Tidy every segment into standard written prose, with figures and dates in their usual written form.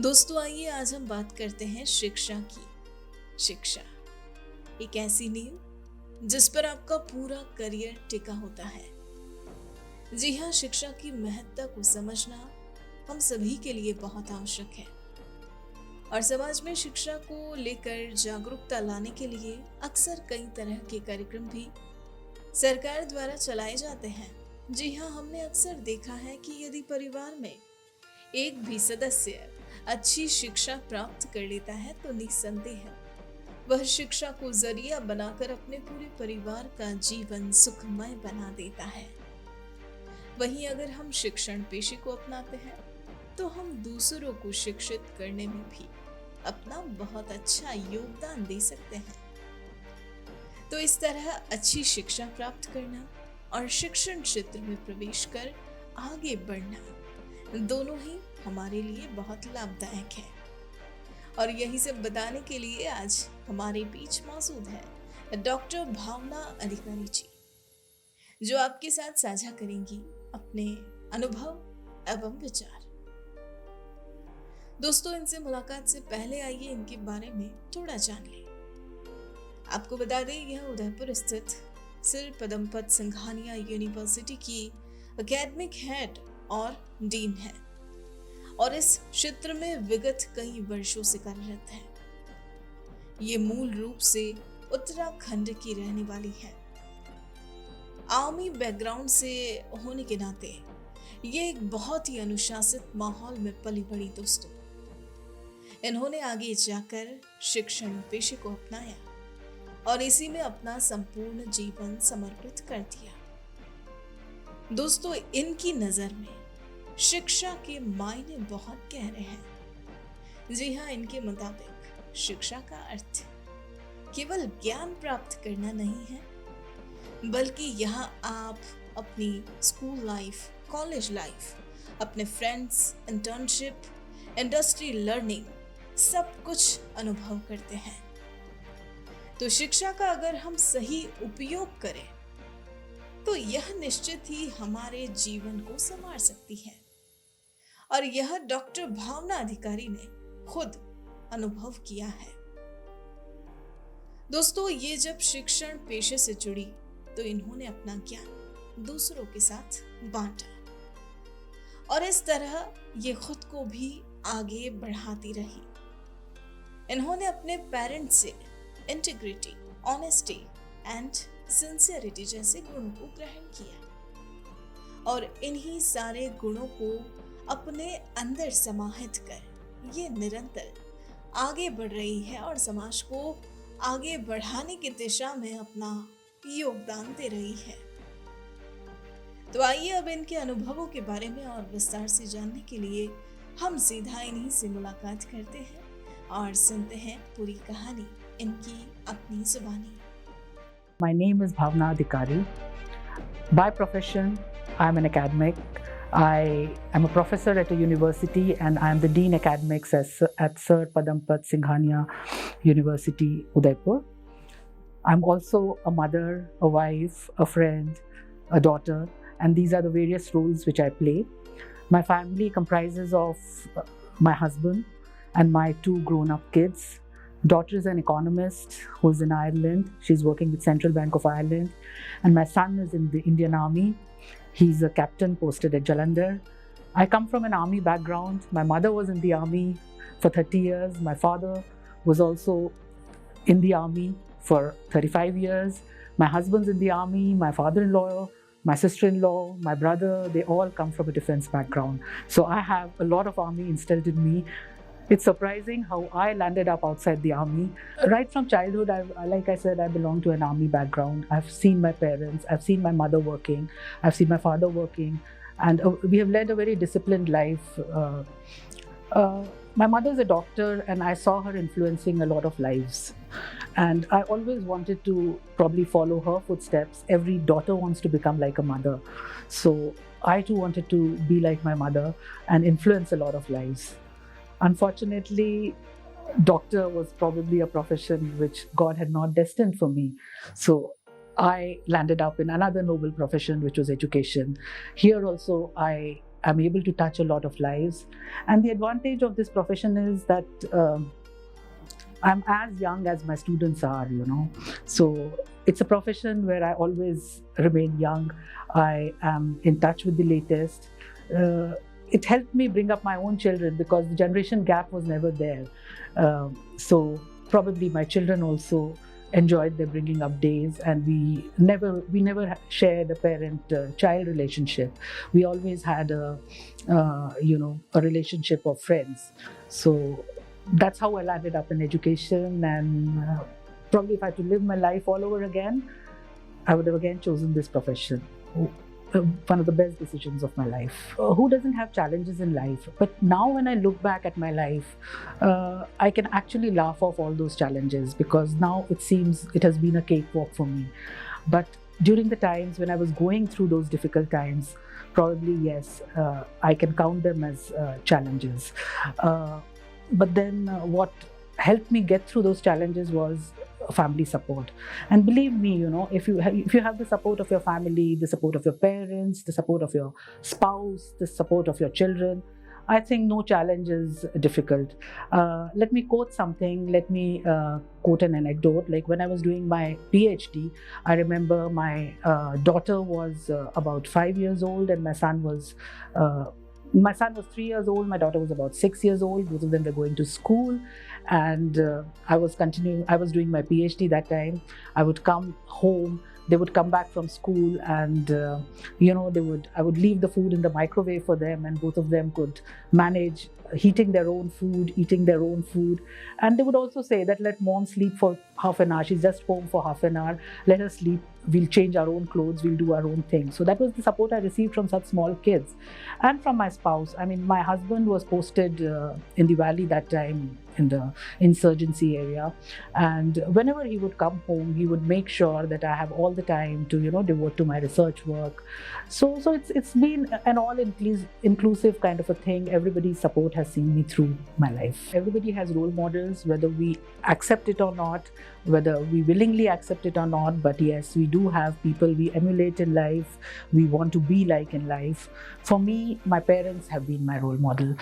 दोस्तों आइए आज हम बात करते हैं शिक्षा की। शिक्षा एक ऐसी नींव जिस पर आपका पूरा करियर टिका होता है। जी हाँ, शिक्षा की महत्ता को समझना हम सभी के लिए बहुत आवश्यक है और समाज में शिक्षा को लेकर जागरूकता लाने के लिए अक्सर कई तरह के कार्यक्रम भी सरकार द्वारा चलाए जाते हैं। जी हाँ, हमने अक्सर देखा है कि यदि परिवार में एक भी सदस्य अच्छी शिक्षा प्राप्त कर लेता है तो निस्संदेह वह शिक्षा को जरिया बनाकर अपने पूरे परिवार का जीवन सुखमय बना देता है। वहीं अगर हम शिक्षण पेशे को अपनाते हैं तो हम दूसरों को शिक्षित करने में भी अपना बहुत अच्छा योगदान दे सकते हैं। तो इस तरह अच्छी शिक्षा प्राप्त करना और शिक्षण क्षेत्र में प्रवेश कर आगे बढ़ना दोनों ही हमारे लिए बहुत लाभदायक है। और यही सब बताने के लिए आज हमारे बीच मौजूद है डॉक्टर भावना अधिकारी जी, जो आपके साथ साझा करेंगी अपने अनुभव एवं विचार। दोस्तों, इनसे मुलाकात से पहले आइए इनके बारे में थोड़ा जान लें। आपको बता दें, यह उदयपुर स्थित सर पदमपत सिंघानिया यूनिवर्सिटी की एकेडमिक हेड और डीन है और इस क्षेत्र में विगत कई वर्षों से कार्यरत है। ये मूल रूप से उत्तराखंड की रहने वाली है। आर्मी बैकग्राउंड से होने के नाते ये एक बहुत ही अनुशासित माहौल में पली बड़ी। दोस्तों, इन्होंने आगे जाकर शिक्षण पेशे को अपनाया और इसी में अपना संपूर्ण जीवन समर्पित कर दिया। दोस्तों, इनकी नजर में शिक्षा के मायने बहुत गहरे हैं। जी हाँ, इनके मुताबिक शिक्षा का अर्थ केवल ज्ञान प्राप्त करना नहीं है, बल्कि यहाँ आप अपनी स्कूल लाइफ, कॉलेज लाइफ, अपने फ्रेंड्स, इंटर्नशिप, इंडस्ट्री लर्निंग सब कुछ अनुभव करते हैं। तो शिक्षा का अगर हम सही उपयोग करें तो यह निश्चित ही हमारे जीवन को संवार सकती है और यह डॉक्टर भावना अधिकारी ने खुद अनुभव किया है। दोस्तों, ये जब शिक्षण पेशे से जुड़ी तो इन्होंने अपना ज्ञान दूसरों के साथ बांटा और इस तरह ये खुद को भी आगे बढ़ाती रही। इन्होंने अपने पेरेंट्स से इंटीग्रिटी, ऑनेस्टी एंड सिंसियरिटी जैसे गुणों को ग्रहण किया और इन्हीं सारे गुणों को अपने अंदर समाहित कर ये निरंतर आगे बढ़ रही है और समाज को आगे बढ़ाने की दिशा में अपना योगदान दे रही है। तो आइए अब इनके अनुभवों के बारे में और विस्तार से जानने के लिए हम सीधा इन्हीं से मुलाकात करते हैं और सुनते हैं पूरी कहानी इनकी अपनी जुबानी। My name is Bhavana Adhikari. By profession, I am an academic. I am a professor at a university and I am the Dean Academics at Sir Padampat Singhania University, Udaipur. I'm also a mother, a wife, a friend, a daughter, and these are the various roles which I play. My family comprises of my husband and my two grown-up kids. Daughter is an economist who's in Ireland. She's working with Central Bank of Ireland. And my son is in the Indian Army. He's a captain posted at Jalandhar. I come from an army background. My mother was in the army for 30 years. My father was also in the army for 35 years. My husband's in the army. My father-in-law, my sister-in-law, my brother, they all come from a defense background. So I have a lot of army instilled in me. It's surprising how I landed up outside the army. Right from childhood, like I said, I belong to an army background. I've seen my parents, I've seen my mother working, I've seen my father working, and we have led a very disciplined life. My mother's a doctor, and I saw her influencing a lot of lives. And I always wanted to probably follow her footsteps. Every daughter wants to become like a mother. So I too wanted to be like my mother and influence a lot of lives. Unfortunately, doctor was probably a profession which God had not destined for me. So I landed up in another noble profession, which was education. Here also, I I'm able to touch a lot of lives. And the advantage of this profession is that I'm as young as my students are, So it's a profession where I always remain young. I am in touch with the latest. It helped me bring up my own children because the generation gap was never there. So probably my children also enjoyed their bringing up days, and we never shared a parent-child relationship. We always had a relationship of friends. So that's how I landed up in education, and probably if I had to live my life all over again, I would have again chosen this profession. One of the best decisions of my life. Who doesn't have challenges in life? But now when I look back at my life, I can actually laugh off all those challenges because now it seems it has been a cakewalk for me. But during the times when I was going through those difficult times, probably yes, I can count them as challenges. But then what helped me get through those challenges was family support. And believe me, if you have the support of your family, the support of your parents, the support of your spouse, the support of your children, I think no challenge is difficult. Let me quote something. Let me quote an anecdote. Like when I was doing my PhD, I remember my daughter was about 5 years old, and my son was 3 years old. My daughter was about 6 years old. Both of them were going to school, and I was doing my PhD that time. I would come home. They would come back from school, and I would leave the food in the microwave for them, and both of them could manage heating their own food, eating their own food. And they would also say that let mom sleep for half an hour. She's just home for half an hour. Let her sleep. We'll change our own clothes. We'll do our own thing. So that was the support I received from such small kids. And from my spouse. I mean, my husband was posted in the valley that time, in the insurgency area. And whenever he would come home, he would make sure that I have all the time to, devote to my research work. So it's been an all-inclusive kind of a thing. Everybody's support has seen me through my life. Everybody has role models, whether we accept it or not, whether we willingly accept it or not. But yes, we do have people we emulate in life, we want to be like in life. For me, my parents have been my role model.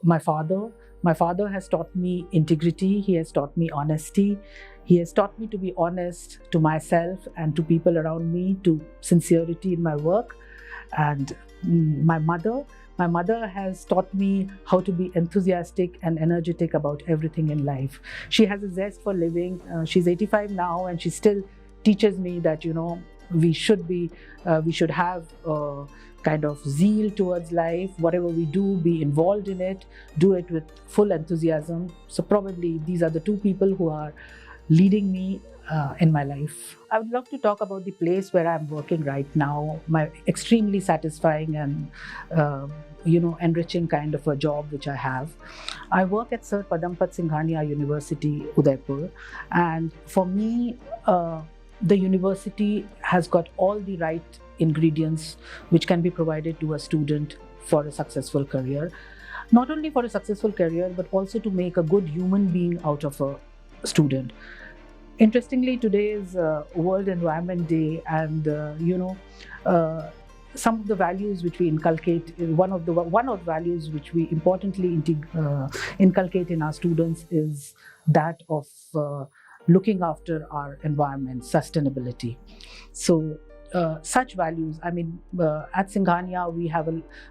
My father has taught me integrity. He has taught me honesty. He has taught me to be honest to myself and to people around me, to sincerity in my work. And my mother has taught me how to be enthusiastic and energetic about everything in life. She has a zest for living. She's 85 now, and she still teaches me that, we should have kind of zeal towards life. Whatever we do, be involved in it, do it with full enthusiasm. So probably these are the two people who are leading me in my life. I would love to talk about the place where I'm working right now, my extremely satisfying and enriching kind of a job which I have. I work at Sir Padampat Singhania University, Udaipur, and for me, the university has got all the right ingredients which can be provided to a student for a successful career. Not only for a successful career, but also to make a good human being out of a student. Interestingly, today is World Environment Day, and some of the values which we inculcate, one of the values which we importantly inculcate in our students is that of looking after our environment, sustainability. So such values, at Singhania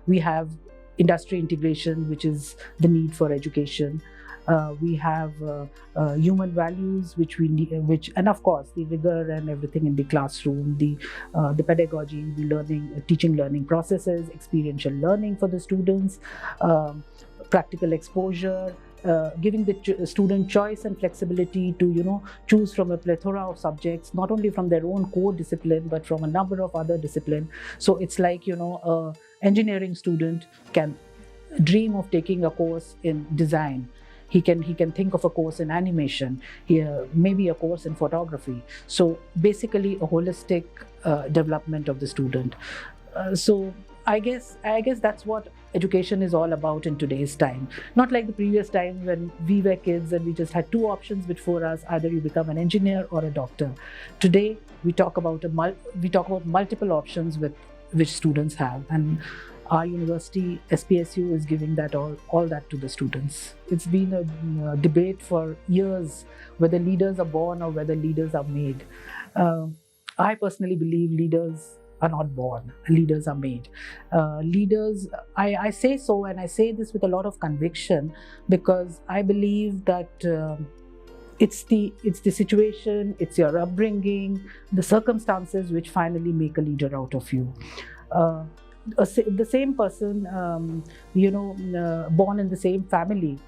we have industry integration, which is the need for education. We have human values, and of course the rigor and everything in the classroom, the pedagogy, the teaching learning processes, experiential learning for the students, practical exposure, giving the student choice and flexibility to choose from a plethora of subjects, not only from their own core discipline but from a number of other disciplines. So it's like a engineering student can dream of taking a course in design. He can think of a course in animation, maybe a course in photography. So basically a holistic development of the student. So I guess that's what education is all about in today's time. Not like the previous time when we were kids and we just had two options before us: either you become an engineer or a doctor. Today we talk about multiple options which students have, and our university, SPSU, is giving that all that to the students. It's been a debate for years whether leaders are born or whether leaders are made. I personally believe leaders are not born, leaders are made. I say so, and I say this with a lot of conviction, because I believe that it's the situation, it's your upbringing, the circumstances which finally make a leader out of you. The same person, born in the same family,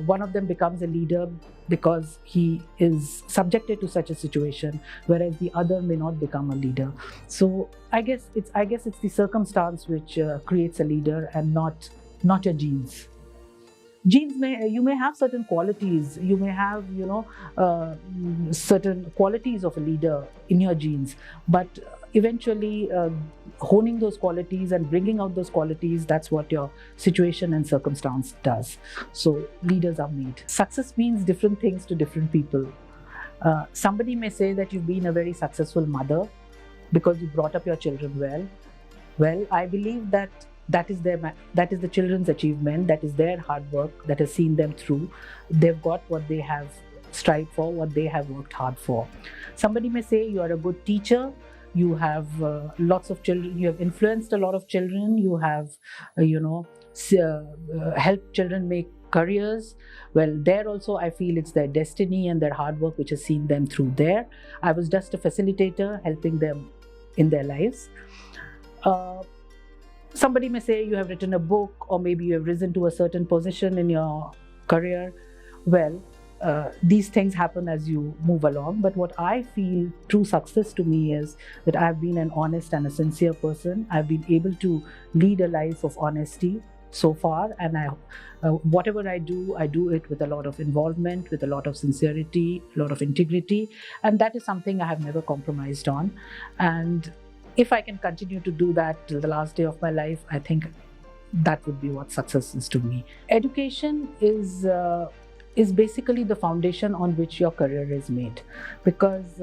one of them becomes a leader because he is subjected to such a situation, whereas the other may not become a leader. So I guess it's the circumstance which creates a leader, and not your genes. You may have certain qualities, you may have certain qualities of a leader in your genes, but eventually honing those qualities and bringing out those qualities, that's what your situation and circumstance does. So leaders are made. Success means different things to different people. Somebody may say that you've been a very successful mother because you brought up your children well. Well, I believe that is the children's achievement, that is their hard work that has seen them through. They've got what they have strived for, what they have worked hard for. Somebody may say you are a good teacher, you have lots of children, you have influenced a lot of children, you have helped children make careers. Well, there also I feel it's their destiny and their hard work which has seen them through there. I was just a facilitator helping them in their lives. Somebody may say you have written a book, or maybe you have risen to a certain position in your career. Well, these things happen as you move along. But what I feel true success to me is that I've been an honest and a sincere person. I've been able to lead a life of honesty so far, and whatever I do it with a lot of involvement, with a lot of sincerity, a lot of integrity, and that is something I have never compromised on. And if I can continue to do that till the last day of my life, I think that would be what success is to me. Education is basically the foundation on which your career is made, because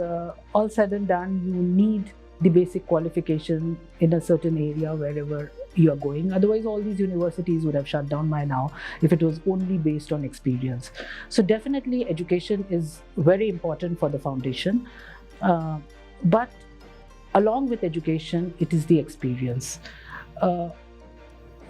all said and done, you need the basic qualification in a certain area wherever you are going. Otherwise, all these universities would have shut down by now if it was only based on experience. So definitely education is very important for the foundation, but along with education, it is the experience.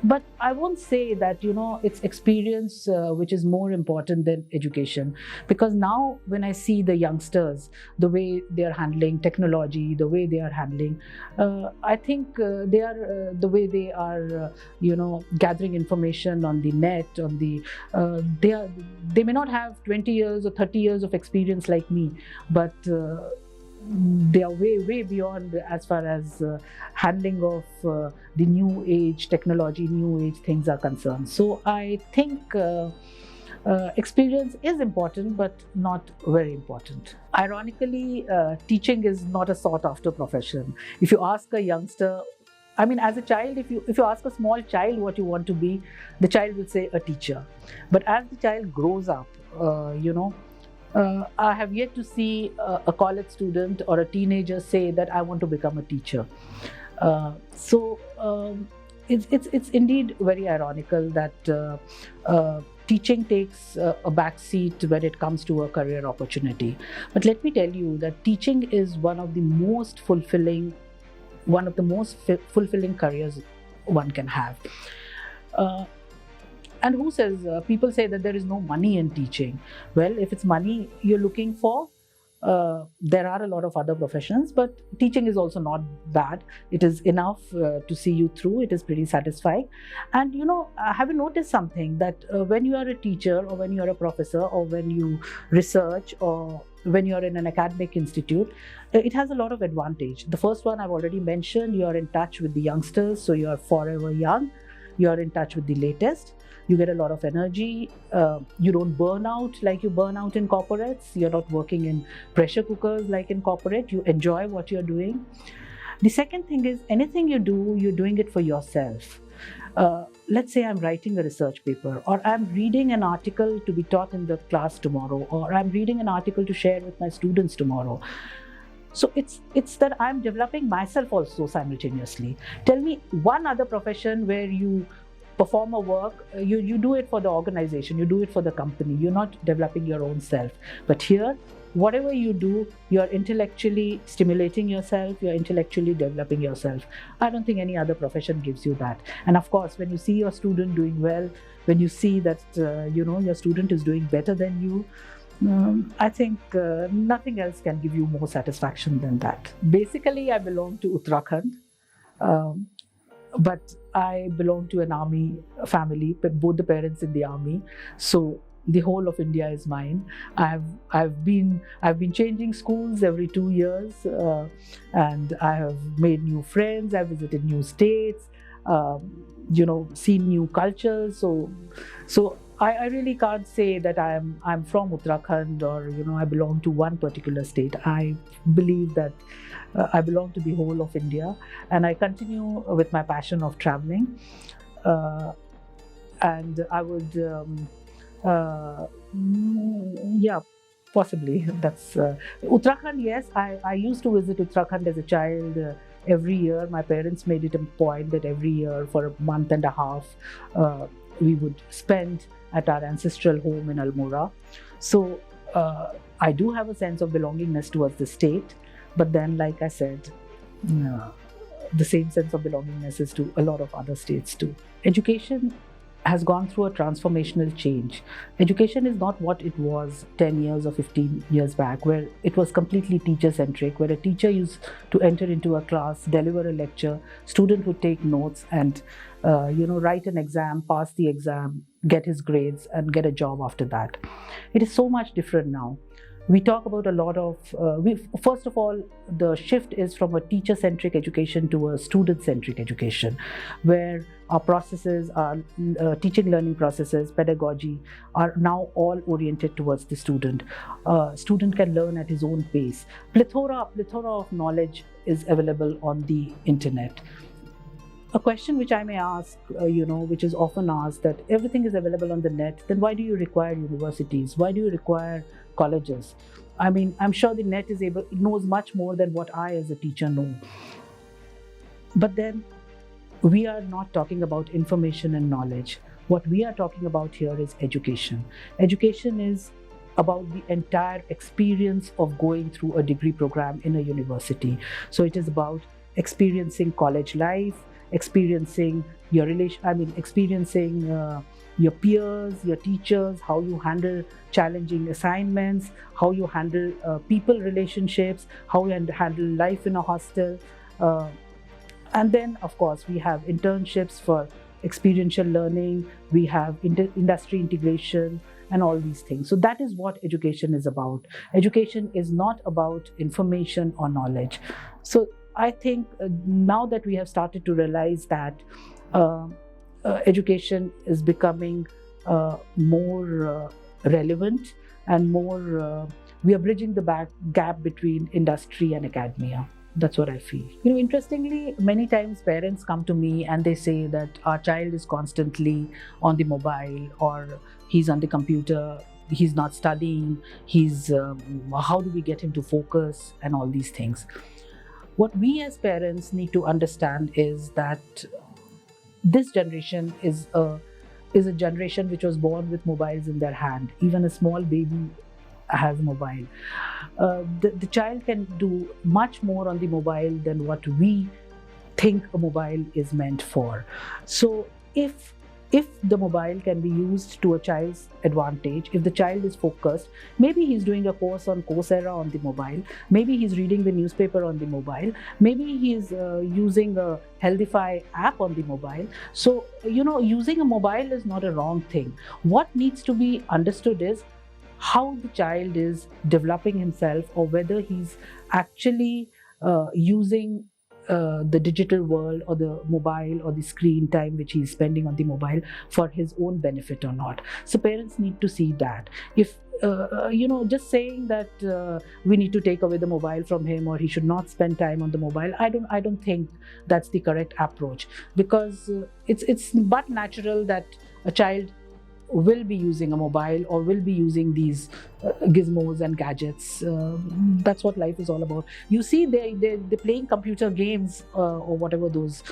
But I won't say that, it's experience which is more important than education. Because now when I see the youngsters, the way they are handling technology, the way they are handling, I think the way they are, gathering information on the net, they may not have 20 years or 30 years of experience like me, but they are way beyond as far as handling of the new age technology, new age things are concerned. So I think experience is important, but not very important. Ironically, teaching is not a sought after profession. If you ask a youngster, as a child, if you ask a small child what you want to be, the child will say a teacher. But as the child grows up, I have yet to see a college student or a teenager say that I want to become a teacher. So it's indeed very ironical that teaching takes a back seat when it comes to a career opportunity. But let me tell you that teaching is one of the most fulfilling careers one can have. And who says, people say that there is no money in teaching. Well, if it's money you're looking for, there are a lot of other professions, but teaching is also not bad. It is enough to see you through. It is pretty satisfying. And have you noticed something, that when you are a teacher, or when you are a professor, or when you research, or when you are in an academic institute, it has a lot of advantage. The first one I've already mentioned, you are in touch with the youngsters, so you are forever young. You are in touch with the latest. You get a lot of energy. You don't burn out like you burn out in corporates. You're not working in pressure cookers like in corporate. You enjoy what you're doing. The second thing is, anything you do, you're doing it for yourself. Let's say I'm writing a research paper, or I'm reading an article to be taught in the class tomorrow, or I'm reading an article to share with my students tomorrow. So it's that I'm developing myself also simultaneously. Tell me one other profession where you perform a work, you do it for the organization, you do it for the company, you're not developing your own self. But here, whatever you do, you're intellectually stimulating yourself, you're intellectually developing yourself. I don't think any other profession gives you that. And of course, when you see your student doing well, when you see that your student is doing better than you, I think nothing else can give you more satisfaction than that. Basically, I belong to Uttarakhand, but I belong to an army family, but both the parents in the army. So the whole of India is mine. I've been changing schools every 2 years, and I have made new friends. I've visited new states, seen new cultures. So I really can't say that I'm from Uttarakhand or I belong to one particular state. I believe that I belong to the whole of India, and I continue with my passion of traveling. And I would, possibly. That's Uttarakhand. Yes, I used to visit Uttarakhand as a child. Every year, my parents made it a point that every year for a month and a half, we would spend at our ancestral home in Almora. So I do have a sense of belongingness towards the state, but then, like I said, the same sense of belongingness is to a lot of other states too. Education has gone through a transformational change. Education is not what it was 10 years or 15 years back, where it was completely teacher-centric, where a teacher used to enter into a class, deliver a lecture, student would take notes and write an exam, pass the exam, get his grades and get a job after that. It is so much different now. We talk about a lot of, first of all, the shift is from a teacher-centric education to a student-centric education, where our processes, our teaching learning processes, pedagogy are now all oriented towards the student. Student can learn at his own pace. Plethora of knowledge is available on the internet. A question which I may ask, which is often asked, that everything is available on the net, then why do you require universities? Why do you require colleges? I mean, I'm sure the net knows much more than what I as a teacher know. But then we are not talking about information and knowledge. What we are talking about here is education. Education is about the entire experience of going through a degree program in a university. So it is about experiencing college life, experiencing your your peers, your teachers, how you handle challenging assignments, how you handle people relationships, how you handle life in a hostel. And then, of course, we have internships for experiential learning, we have industry integration, and all these things. So that is what education is about. Education is not about information or knowledge. So I think now that we have started to realize that education is becoming more relevant and more, we are bridging the gap between industry and academia. That's what I feel. Interestingly, many times parents come to me and they say that our child is constantly on the mobile or he's on the computer, he's not studying, how do we get him to focus and all these things. What we as parents need to understand is that this generation is a generation which was born with mobiles in their hand. Even a small baby has a mobile. The child can do much more on the mobile than what we think a mobile is meant for. So if the mobile can be used to a child's advantage, if the child is focused, maybe he's doing a course on Coursera on the mobile, maybe he's reading the newspaper on the mobile, maybe he's using a Healthify app on the mobile. So, using a mobile is not a wrong thing. What needs to be understood is how the child is developing himself, or whether he's actually using the digital world or the mobile or the screen time which he's spending on the mobile for his own benefit or not. So parents need to see that. If just saying that we need to take away the mobile from him or he should not spend time on the mobile, I don't think that's the correct approach, because it's but natural that a child will be using a mobile or will be using these gizmos and gadgets. That's what life is all about. You see, they're playing computer games or whatever those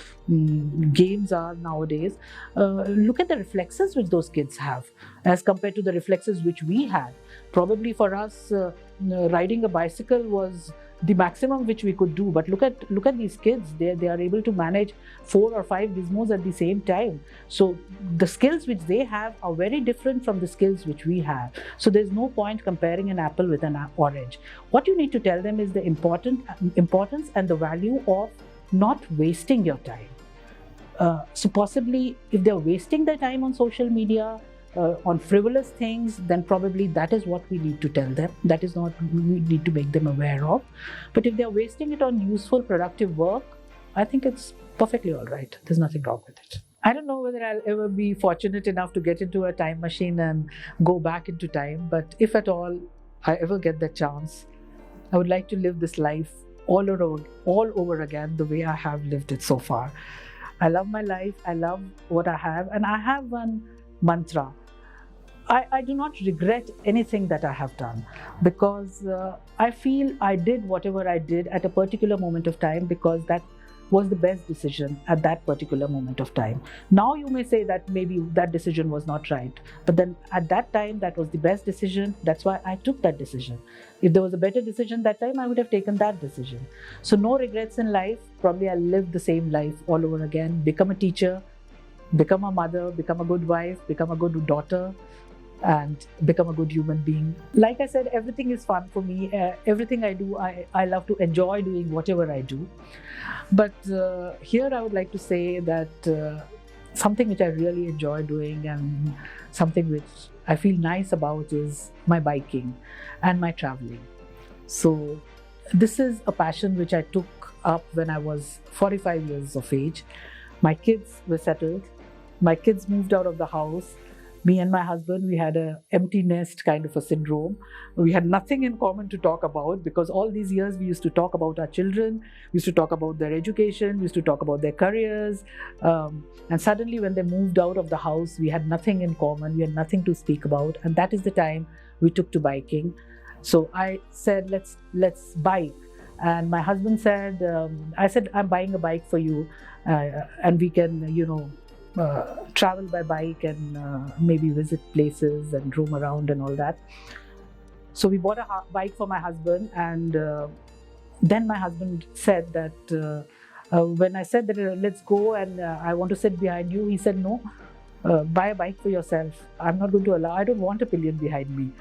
games are nowadays. Look at the reflexes which those kids have as compared to the reflexes which we had. Probably for us, riding a bicycle was the maximum which we could do, but look at these kids. They are able to manage 4 or 5 gizmos at the same time. So the skills which they have are very different from the skills which we have. So there's no point comparing an apple with an orange. What you need to tell them is the importance and the value of not wasting your time. So possibly if they're wasting their time on social media, on frivolous things, then probably that is what we need to tell them. That is not we need to make them aware of. But if they're wasting it on useful, productive work, I think it's perfectly all right. There's nothing wrong with it. I don't know whether I'll ever be fortunate enough to get into a time machine and go back into time, but if at all I ever get that chance, I would like to live this life all over again the way I have lived it so far. I love my life, I love what I have, and I have one mantra. I do not regret anything that I have done, because I feel I did whatever I did at a particular moment of time because that was the best decision at that particular moment of time. Now you may say that maybe that decision was not right, but then at that time that was the best decision. That's why I took that decision. If there was a better decision that time, I would have taken that decision. So no regrets in life. Probably I'll live the same life all over again, become a teacher, become a mother, become a good wife, become a good daughter, and become a good human being. Like I said, everything is fun for me. Everything I do, I love to enjoy doing whatever I do. But here I would like to say that something which I really enjoy doing and something which I feel nice about is my biking and my traveling. So this is a passion which I took up when I was 45 years of age. My kids were settled. My kids moved out of the house. Me and my husband, we had an empty nest kind of a syndrome. We had nothing in common to talk about because all these years we used to talk about our children, we used to talk about their education, we used to talk about their careers. And suddenly when they moved out of the house, we had nothing in common, we had nothing to speak about. And that is the time we took to biking. So I said, let's bike. And my husband said, I said, I'm buying a bike for you and we can, travel by bike and maybe visit places and roam around and all that. So we bought a bike for my husband, and then my husband said that when I said that let's go and I want to sit behind you, he said no, buy a bike for yourself. I'm not going to allow, I don't want a pillion behind me.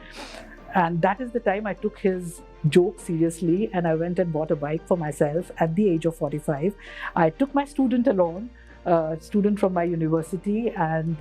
And that is the time I took his joke seriously and I went and bought a bike for myself at the age of 45. I took my student along, student from my university, and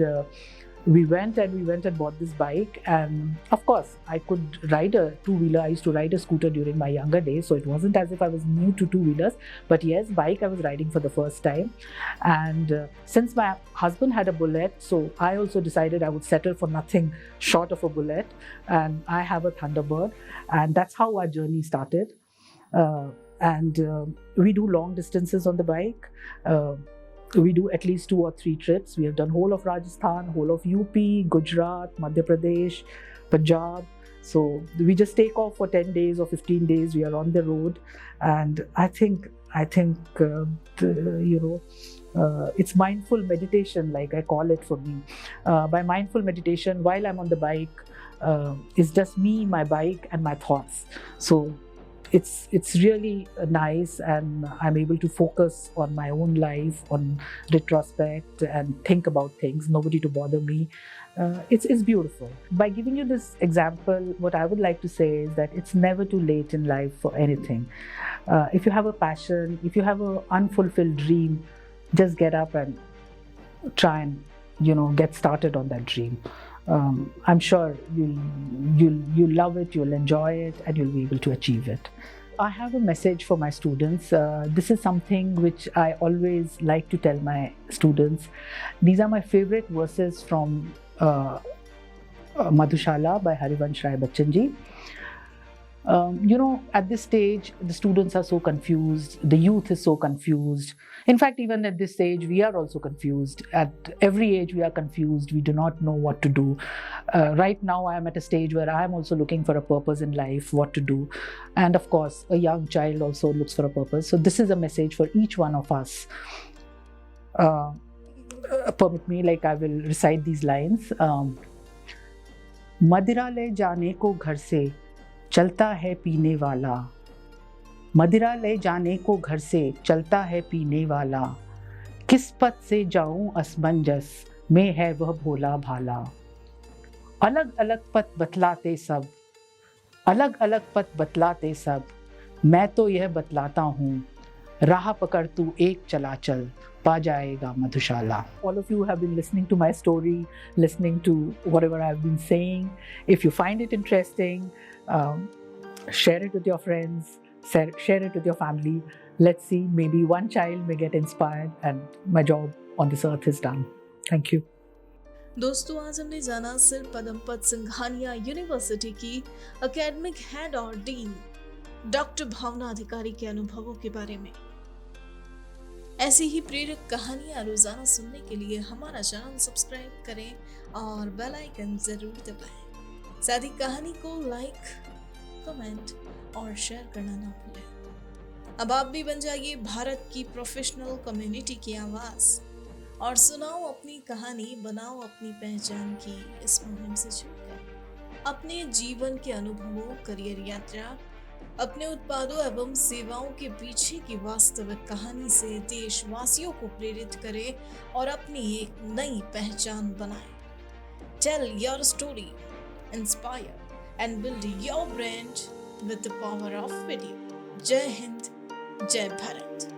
we went and bought this bike. And of course I could ride a two-wheeler. I used to ride a scooter during my younger days, so it wasn't as if I was new to two-wheelers, but yes, bike I was riding for the first time. And since my husband had a Bullet, so I also decided I would settle for nothing short of a Bullet, and I have a Thunderbird, and that's how our journey started. We do long distances on the bike. We do at least 2 or 3 trips. We have done whole of Rajasthan, whole of UP, Gujarat, Madhya Pradesh, Punjab. So we just take off for 10 days or 15 days. We are on the road, and I think it's mindful meditation, like I call it for me. By mindful meditation, while I'm on the bike, it's just me, my bike, and my thoughts. So it's really nice, and I'm able to focus on my own life, on retrospect, and think about things, nobody to bother me. It's beautiful. By giving you this example, what I would like to say is that it's never too late in life for anything. If you have a passion, if you have an unfulfilled dream, just get up and try and get started on that dream. I'm sure you'll love it, you'll enjoy it, and you'll be able to achieve it. I have a message for my students. This is something which I always like to tell my students. These are my favorite verses from Madhushala by Harivansh Rai Bachchan ji. At this stage, the students are so confused, the youth is so confused. In fact, even at this stage, we are also confused. At every age, we are confused. We do not know what to do. Right now, I am at a stage where I am also looking for a purpose in life, what to do. And of course, a young child also looks for a purpose. So this is a message for each one of us. Permit me, like I will recite these lines. मदिरा ले जाने को घर से चलता है पीने वाला, मदिरा ले जाने को घर से चलता है पीने वाला, किस पथ से जाऊं असमंजस में है वह भोला भाला। अलग अलग पथ बतलाते सब, अलग अलग पथ बतलाते सब, मैं तो यह बतलाता हूँ, राह पकड़ तू एक चला चल, पा जाएगा मधुशाला। All of you have been listening to my story, listening to whatever I've been saying. If you find it interesting, share it with your friends, share it with your family. Let's see, maybe one child may get inspired and my job on this earth is done. Thank you. दोस्तों, आज हमने जाना sir Padampat Singhania university की academic head और dean doctor भावना अधिकारी के अनुभवों के बारे में। ऐसी ही प्रेरक कहानियां रोजाना सुनने के लिए हमारा चैनल सब्सक्राइब करें और बेल आइकन जरूर दबाएं। साथ ही कहानी को लाइक, कमेंट और शेयर करना ना भूलें। अब आप भी बन जाइए भारत की प्रोफेशनल कम्युनिटी की आवाज और सुनाओ अपनी कहानी, बनाओ अपनी पहचान की इस मुहिम से जुड़कर अपने जीवन के अनुभवों, करियर यात्रा, अपने उत्पादों एवं सेवाओं के पीछे की वास्तविक कहानी से देशवासियों को प्रेरित करें और अपनी एक नई पहचान बनाएं। Tell your story, inspire and build your brand with the power of video. जय हिंद, जय भारत।